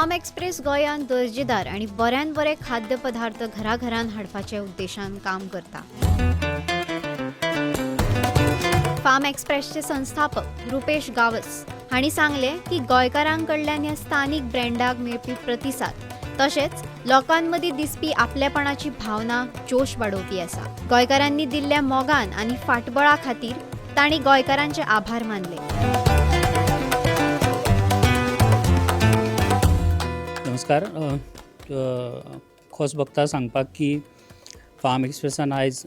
Form express गोंयांत दर्जेदार आनी बऱ्यान बरे खाद्यपदार्थ घराघरांत हाडपाचे उद्देशान काम करता. फार्म एक्सप्रेसचे संस्थापक रुपेश गावस हांणी सांगले की गोंयकारांकडल्यान ह्या स्थानीक ब्रँडाक मेळपी प्रतिसाद तशेंच लोकांमदीं दिसपी आपलेपणाची भावना जोश वाडोवपी आसा. गोंयकारांनी दिल्ल्या मोगान आनी फाटबळा खातीर तांणी गोंयकारांचे आभार मानले. नमस्कार. खोस बघता सांगपाक की फार्म एक्सप्रेसान आयज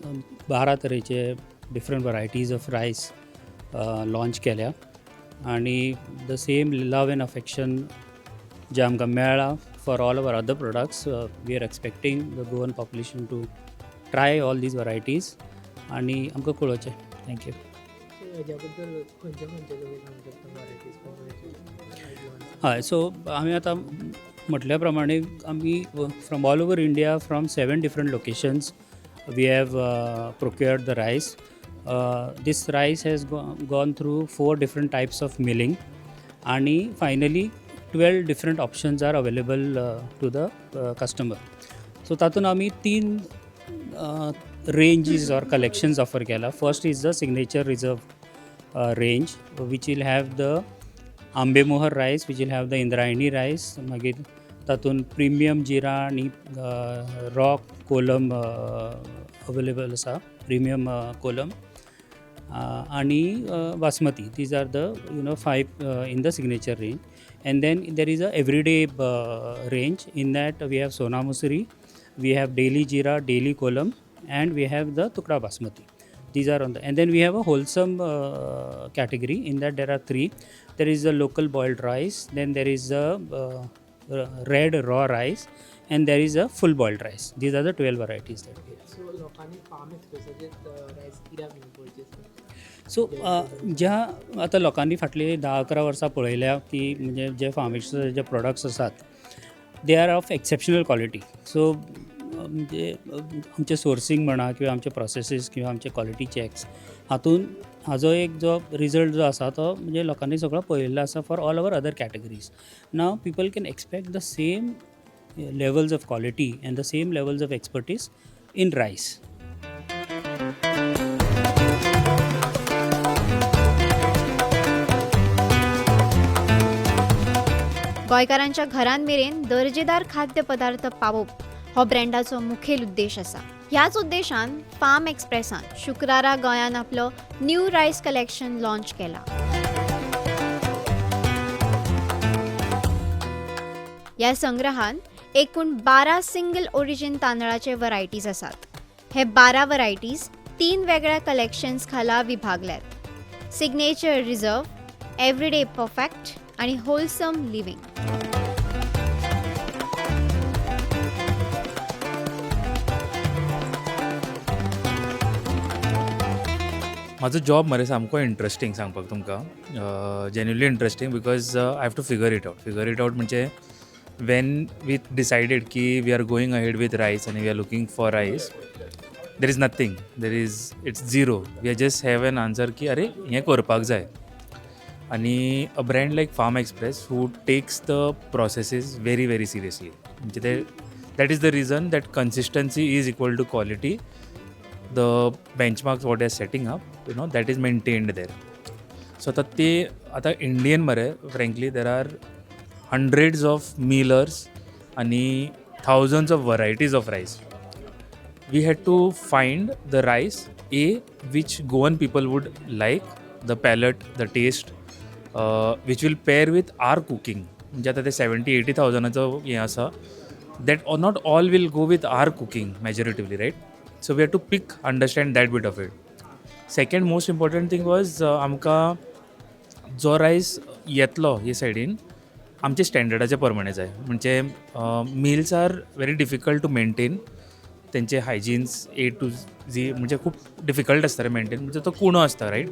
12 तरेचे different varieties of rice launch केल्या आनी the same love and affection जे आमकां मेळ्ळा for all our other products. We are expecting the Goan population to try all these varieties आनी आमकां कळोवचें. थँक्यू. हय, सो आमी आतां म्हटल्या प्रमाणे आमी from all over India from 7 different locations we have procured the rice. This rice has gone through 4 different types of milling and finally 12 different options are available to the customer. So tatun आमी 3 ranges or collections offer केला. First is the signature reserve range which will have the Ambe Mohar rice, which will have the Indrayani rice. मागीर तातून premium jeera आणि raw Kolam available आसा, premium Kolam आणि basmati. These are the 5 in the signature range. And then there is a everyday range. In that we have Sona Musuri, we have daily Jeera, daily Kolam, and we have the Tukra Basmati. These are on the, and then we have a wholesome category. In that there are 3. There is a local boiled rice, then there is a red raw rice, and there is a full boiled rice. These are the 12 varieties that we have. So लोकांनी form एक्सप्रेसाचेर रायस कित्याक purchase करता? So ज्या आतां लोकांनी फाटली 10-11 वर्सां पळयल्या की म्हणजे जे फार्म एक्सप्रेसाचे जे प्रोडक्ट्स आसात they are of exceptional quality. So म्हणजे आमचे सोर्सींग म्हणा किंवा आमचे प्रोसेसीस किंवा आमचे क्वॉलिटी चॅक्स हातून हाजो एक जो रिजल्ट जो आसा तो म्हणजे लोकांनी सगळो पळयल्लो आसा for all over other categories. Now people can expect the same levels of quality and the same levels of expertise in rice. गोंयकारांच्या घरांमेरेन दर्जेदार खाद्यपदार्थ पावोवप हो ब्रँडाचो मुखेल उद्देश आसा. ह्याच उद्देशान फार्म एक्सप्रेसान शुक्रारा गोंयान आपलो न्यू रायस कलेक्शन लॉन्च केला. ह्या संग्रहान एकूण 12 सिंगल ओरिजिन तांदळाचे वरायटीज आसात. हे 12 वरायटीज 3 वेगळ्या कलेक्शन्स खाला विभागल्यात: सिग्नेचर रिझर्व, एव्हरीडे परफेक्ट आणि होलसम लिव्हिंग. म्हाजो जॉब मरे सामको इंट्रस्टींग सांगपाक तुमकां. Genuinely interesting because I have to figure it out. म्हणजे when we decided ki we are going ahead with rice and we are looking for rice, there is nothing, it's zero. We just have an answer ki are हे करपाक जाय. आणि a brand like Farm Express who takes the processes very very seriously, म्हणजे that is the reason that consistency is equal to quality. The benchmarks what they are setting up, that is maintained there. So आता Indian मरे frankly there are hundreds of millers and thousands of varieties of rice. We had to find the rice which Goan people would like, the palate, the taste, which will pair with our cooking. म्हणजे आता ते 70,000-80,000 हे आसा that not all will go with our cooking majoritively, right? So we had to understand that bit of it. Second most important thing was आमकां जो रायस येतलो हे सायडीन आमचे स्टँडर्डाच्या प्रमाणे जाय. म्हणजे mills are very difficult to maintain. तेंचे हायजीन्स A to Z म्हणजे खूप डिफिकल्ट आसता रे मेंटेन. म्हणजे तो कुणो आसता, right?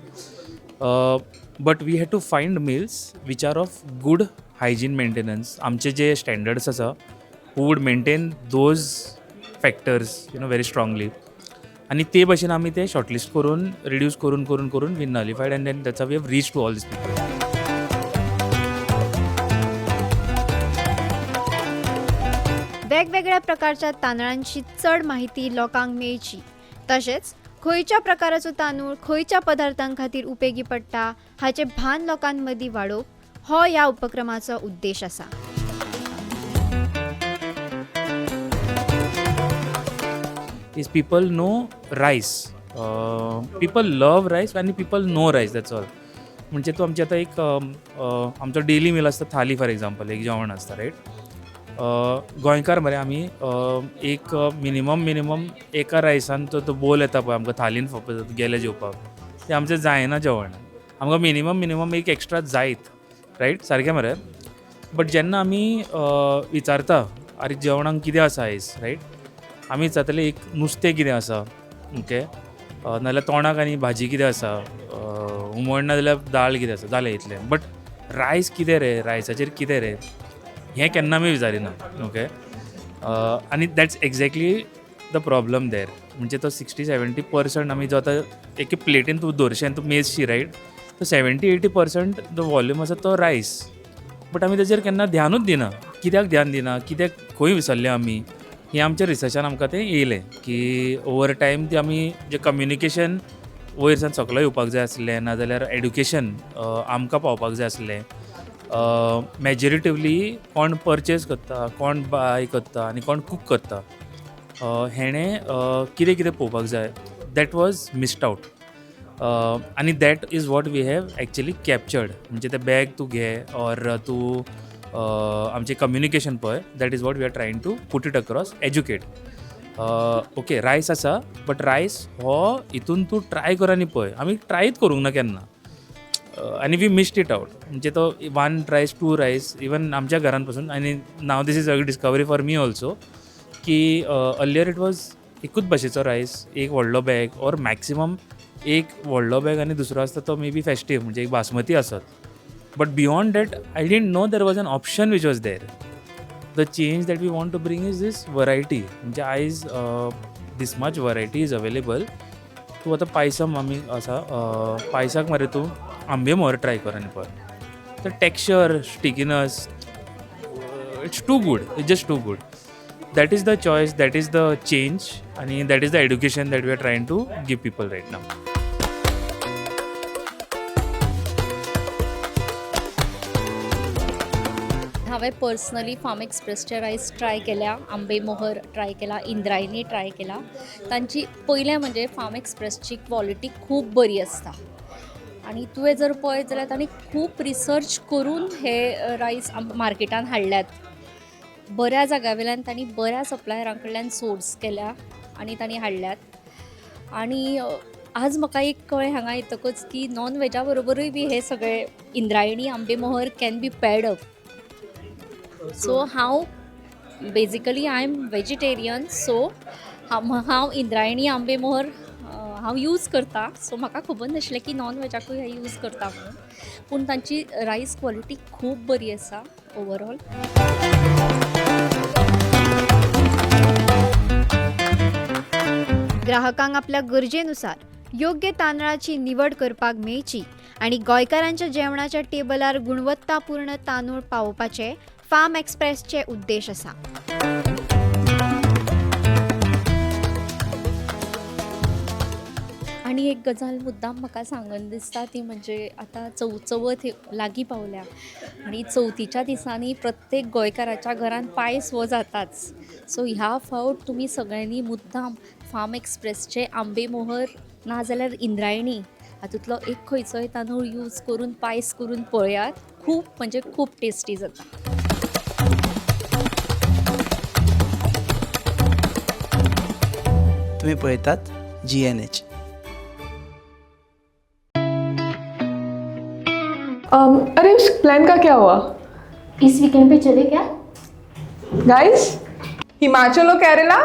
But we had to find mills which are of good hygiene maintenance. आमचे जे स्टँडर्ड्स आसा who would maintain those factors very strongly. आणि ते भाशेन आमी ते शॉर्टलिस्ट करून रिड्यूस करून we nullified and then that's how we have reach to all these people. वेगवेगळ्या प्रकारच्या तांदळांची चड माहिती लोकांक मेळची, तशेंच खंयच्या प्रकाराचो तांदूळ खंयच्या पदार्थां खातीर उपेगी पडटा हाचें भान लोकांमदीं वाडोवप हो ह्या उपक्रमाचो उद्देश आसा. is people know rice. People love rice and people know rice, that's all. म्हणजे तो आमची आता एक आमचो डेली मील असता थाली फॉर एक्झाम्पल, एक जेवण असता राईट. गोंयकार मरे आमी एक मिनिमम एका रायसान तो बोल येता पळय आमकां थालीन गेले जेवपाक, तें आमचें जायना जेवण. आमकां मिनिमम एक एक्स्ट्रा जायत राईट, सारकें मरे. बट जेन्ना आमी विचारता अरे जेवणाक कितें आसा आयज राईट, आमी विचारतले एक नुस्तें कितें आसा, ओके, नाजाल्यार तोंडाक आनी भाजी कितें आसा, हुमण ना जाल्यार दाळ कितें आसा, जालें इतलें. बट रायस कितें रे, रायसाचेर कितें रे, हें केन्ना आमी विचारिना. ओके, आनी that's exactly the problem there. म्हणजे तो 60-70% आमी जो आतां एक प्लेटीन तूं दरशें तूं मेजशी रायट, तो 70-80% द वॉल्यूम आसा तो रायस. बट आमी ताजेर केन्ना ध्यानूच दिना. कित्याक ध्यान दिना, कित्याक खंय विसरले आमी, हें आमच्या रिसर्चान आमकां तें येयलें की ओवर टायम ती आमी जें कम्युनिकेशन वयरसान सकलो येवपाक जाय आसलें, नाजाल्यार एड्युकेशन आमकां पावपाक जाय आसलें. मेजॉरिटिवली कोण परचेज करता, कोण बाय करता आनी कोण कूक करता, हेणें कितें कितें पळोवपाक जाय, दॅट वॉज मिस्ड आउट. आनी that is what we have actually captured. म्हणजे तें बॅग तूं घे ऑर तूं आमचें कम्युनिकेशन पळय, that is what we are trying to put it across, educate. Okay, rice आसा, बट रायस हो हितून तूं ट्राय कर आनी पळय. आमी ट्रायच करूंक ना केन्ना, आनी वी मिस्ड इट आउट. म्हणजे तो 1 रायस 2 रायस इवन आमच्या घरान पासून. आनी now this is a discovery for me also की अर्लियर इट वॉज एकूच भाशेचो रायस, एक व्हडलो बॅग ऑर मॅक्सिमम एक व्हडलो बॅग आनी दुसरो आसता तो मे बी फेस्टीव, म्हणजे एक बासमती आसत. But beyond that I didn't know there was an option which was there. The change that we want to bring is this variety. म्हणजे आयज this much variety is available. तूं आतां पायसम आमी आसा, पायसाक मरे तूं आंबे मोहर ट्राय कर आनी पळय, the texture, stickiness, it's too good, it's just too good. That is the choice, that is the change आनी that is the education that we are trying to give people right now. हांवें personally form एक्सप्रेसचे रायस try केल्या, आंबे मोहर try केला, Indrayani try केला. तांची पयलें म्हणजे फार्म एक्सप्रेसची क्वॉलिटी खूब बरी आसता. आनी तुवें जर पळयत जाल्यार तांणी खूब रिसर्च करून हे रायस मार्केटान हाडल्यात. बऱ्या जाग्यावेल्यान तांणी बऱ्या सप्लायरां कडल्यान सोर्स केल्या आनी तांणी हाडल्यात. आनी आज म्हाका एक कळ्ळें हांगा येतकच की नॉन वेजा बरोबरूय बी हे सगळे Indrayani Ambe Mohar can be pad up. So हांव basically I am vegetarian, so हांव इंद्रायणी आंबे मोहर हांव यूज करता. सो म्हाका खबर नासलें की नॉन वेजाकूय हे यूज करता म्हणून. पूण तांची रायस क्वॉलिटी खूब बरी आसा ओवरऑल. ग्राहकांक आपल्या गरजेनुसार योग्य तांदळाची निवड करपाक मेळची आणि गोंयकारांच्या जेवणाच्या टेबलार गुणवत्तापूर्ण तांदूळ पावोवपाचे फार्म एक्सप्रेसचे उद्देश आसा. आनी एक गजाल मुद्दाम म्हाका सांगन दिसता ती म्हणजे आतां चवथ लागीं पावल्या आनी चवथीच्या दिसांनी प्रत्येक गोंयकाराच्या घरान पायस हो जाताच. सो ह्या फावट तुमी सगळ्यांनी मुद्दाम फार्म एक्सप्रेसचे आंबे मोहर नाजाल्यार इंद्रायणी हातूंतलो एक खंयचोय तांदूळ यूज करून पायस करून पळयात. खूब म्हणजे खूब टेस्टी जाता. तुम्ही पळयतात GNH. अरे उस प्लान का क्या हुआ? इस वीकेंड पे चले क्या? गाइस, हिमाचल और केरला?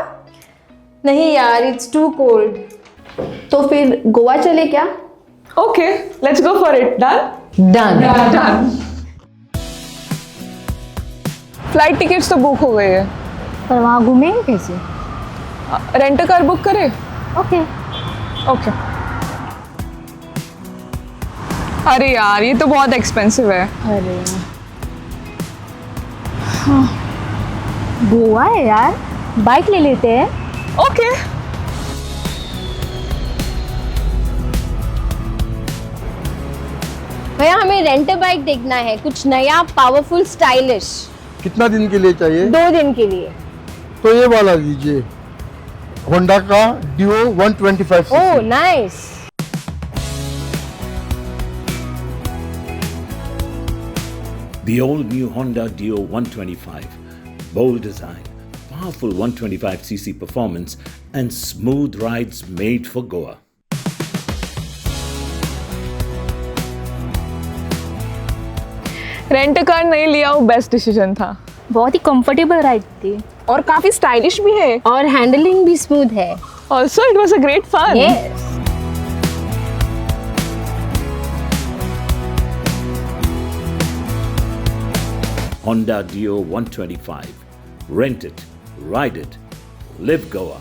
नहीं यार, इट्स टू कोल्ड. तो फिर गोवा चले क्या? Okay, let's go for it. Done? Done. Flight tickets तो बुक हो गई है. पर वहाँ घूमेंगे कैसे? रेंट कार बुक करें? ओके. ओके. अरे यार, ये तो बहुत एक्सपेंसिव है. अरे गोवा है यार. बाइक ले लेते हैं. Okay. भैया हमें रेंट बाइक देखना है, कुछ नया पावरफुल स्टाइलिश. कितना दिन के लिए चाहिए? 2 दिन के लिए. तो ये वाला लीजिए, होंडा का Dio 125 oh cc. Nice. The all-new Honda Dio 125. Bold design, powerful 125cc performance, and smooth rides made for Goa. Rent car नहीं लिया वो बेस्ट डिसीजन था. बहुत ही कंफर्टेबल राइड थी और काफी स्टाइलिश भी है. और हैंडलिंग भी स्मूथ है. Also it was a great fun. Yes. Honda Dio 125. Rent it, ride it, live Goa.